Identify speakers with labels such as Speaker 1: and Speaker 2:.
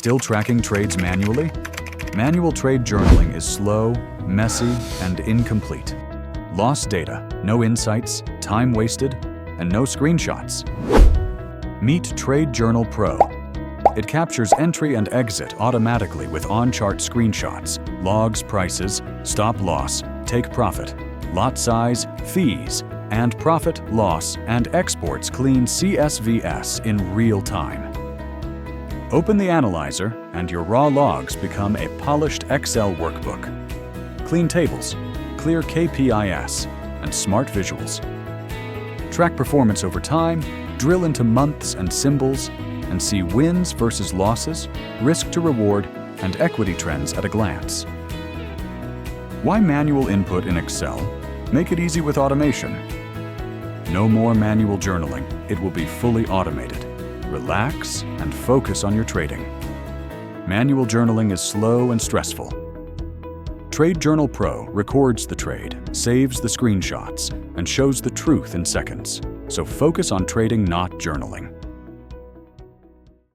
Speaker 1: Still tracking trades manually? Manual trade journaling is slow, messy, and incomplete. Lost data, no insights, time wasted, and no screenshots. Meet Trade Journal Pro. It captures entry and exit automatically with on-chart screenshots, logs prices, stop loss, take profit, lot size, fees, and profit, loss, and exports clean CSVS in real time. Open the analyzer and your raw logs become a polished Excel workbook. Clean tables, clear KPIs, and smart visuals. Track performance over time, drill into months and symbols, and see wins versus losses, risk to reward, and equity trends at a glance. Why manual input in Excel? Make it easy with automation. No more manual journaling. It will be fully automated. Relax and focus on your trading. Manual journaling is slow and stressful. Trade Journal Pro records the trade, saves the screenshots, and shows the truth in seconds. So focus on trading, not journaling.